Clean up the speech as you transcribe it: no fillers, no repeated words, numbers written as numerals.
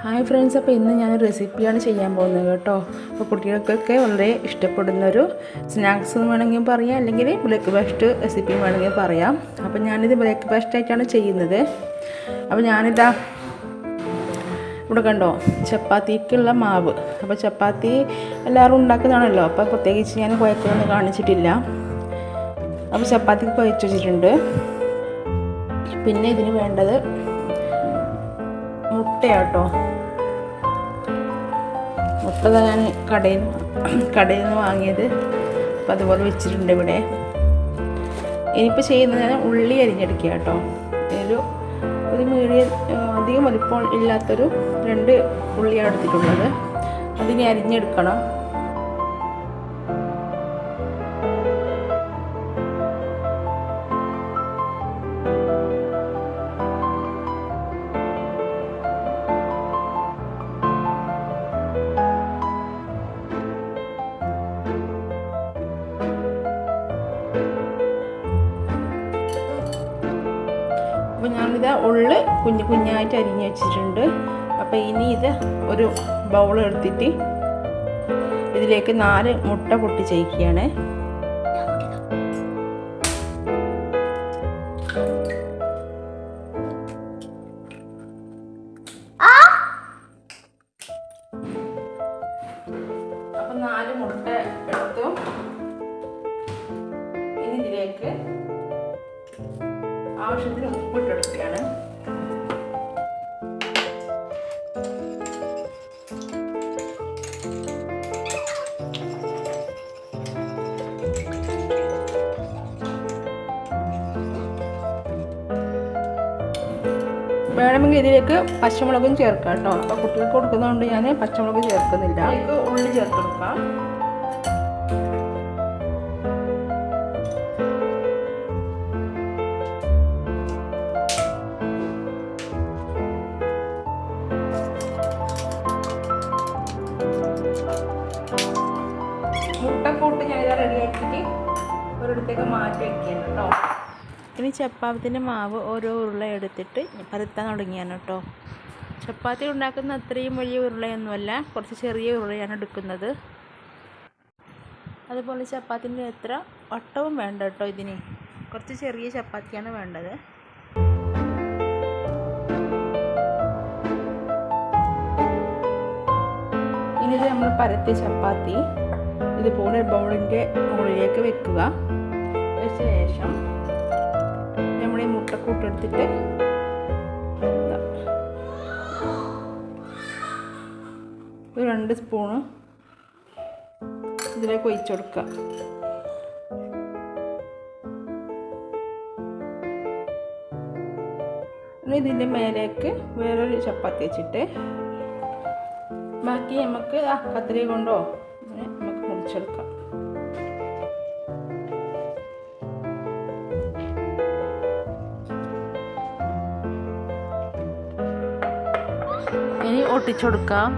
Hi friends, അപ്പോൾ ഇന്ന് ഞാനൊരു റെസിപ്പിയാണ് ചെയ്യാൻ പോകുന്നത് കേട്ടോ. അപ്പോൾ കുട്ടികൾക്കൊക്കെ വളരെ ഇഷ്ടപ്പെടുന്നൊരു സ്നാക്സ് എന്ന് വേണമെങ്കിൽ പറയാം, അല്ലെങ്കിൽ ബ്രേക്ക്ഫാസ്റ്റ് റെസിപ്പി വേണമെങ്കിൽ പറയാം. അപ്പോൾ ഞാനിത് ബ്രേക്ക്ഫാസ്റ്റ് ആയിട്ടാണ് ചെയ്യുന്നത്. അപ്പോൾ ഞാനിതാ ഇവിടെ കണ്ടോ, ചപ്പാത്തിക്കുള്ള മാവ്. അപ്പോൾ ചപ്പാത്തി എല്ലാവരും ഉണ്ടാക്കുന്നതാണല്ലോ, അപ്പോൾ പ്രത്യേകിച്ച് ഞാൻ കുഴക്കമൊന്നും കാണിച്ചിട്ടില്ല. അപ്പോൾ ചപ്പാത്തിക്ക് കുഴച്ച് വെച്ചിട്ടുണ്ട്. പിന്നെ ഇതിന് വേണ്ടത് മുട്ടയാട്ടോ. മുട്ട ഞാൻ കടയിൽ നിന്ന് വാങ്ങിയത്, അപ്പോൾ അതുപോലെ വെച്ചിട്ടുണ്ട് ഇവിടെ. ഇനിയിപ്പോൾ ചെയ്യുന്നത് ഞാൻ ഉള്ളി അരിഞ്ഞെടുക്കുക കേട്ടോ. ഒരു മീഡിയം, അധികം വലിപ്പം ഇല്ലാത്തൊരു 2 ഉള്ളിയാണ് എടുത്തിട്ടുള്ളത്. അതിനെ അരിഞ്ഞെടുക്കണം. അപ്പോൾ ഞാനിത് ഉള്ളി കുഞ്ഞായിട്ട് അരിഞ്ഞ് വെച്ചിട്ടുണ്ട്. അപ്പോൾ ഇനി ഇത് ഒരു ബൗൾ എടുത്തിട്ട് ഇതിലേക്ക് 4 മുട്ട പൊട്ടിച്ചേക്കുകയാണ്. അപ്പോൾ 4 മുട്ട എടുത്തു. ഇനി ഇതിലേക്ക് ആവശ്യത്തിന് ഉപ്പിട്ടെടുക്കുകയാണ്. വേണമെങ്കിൽ ഇതിലേക്ക് പച്ചമുളകും ചേർക്കാം കേട്ടോ. അപ്പോൾ കുട്ടികൾക്ക് കൊടുക്കുന്നതുകൊണ്ട് ഞാൻ പച്ചമുളക് ചേർക്കുന്നില്ല. ഇതിലേക്ക് ഉള്ളി ചേർത്തെടുക്കാം. മുട്ടക്കൂട്ട് ഞാനിത് റെഡിയാക്കിയിട്ട് ഒരിടത്തേക്ക് മാറ്റി വയ്ക്കുകയാണ് കേട്ടോ. ഇനി ചപ്പാത്തിൻ്റെ മാവ് ഓരോ ഉരുള എടുത്തിട്ട് പരത്താൻ തുടങ്ങിയാണ് കേട്ടോ. ചപ്പാത്തി ഉണ്ടാക്കുന്ന അത്രയും വലിയ ഉരുളയൊന്നുമല്ല, കുറച്ച് ചെറിയ ഉരുളയാണ് എടുക്കുന്നത്. അതുപോലെ ചപ്പാത്തിൻ്റെ എത്ര വട്ടവും വേണ്ട കേട്ടോ. ഇതിന് കുറച്ച് ചെറിയ ചപ്പാത്തിയാണ് വേണ്ടത്. ഇനി ഇത് നമ്മൾ പരത്തിയ ചപ്പാത്തി ഇതുപോലെ ബൗളിൻ്റെ മുകളിലേക്ക് വെക്കുക. വെച്ച ശേഷം നമ്മുടെ മുട്ടക്കൂട്ടെടുത്തിട്ട് ഒരു 2 സ്പൂണ് ഇതിലേക്ക് ഒഴിച്ചു കൊടുക്കുക. ഇതിൻ്റെ മേലേക്ക് വേറൊരു ചപ്പാത്തി വെച്ചിട്ട് ബാക്കി നമുക്ക് കത്രിക കൊണ്ടോ നമുക്ക് മുറിച്ചെടുക്കാം. ഇനി ഒട്ടിച്ചെടുക്കാം.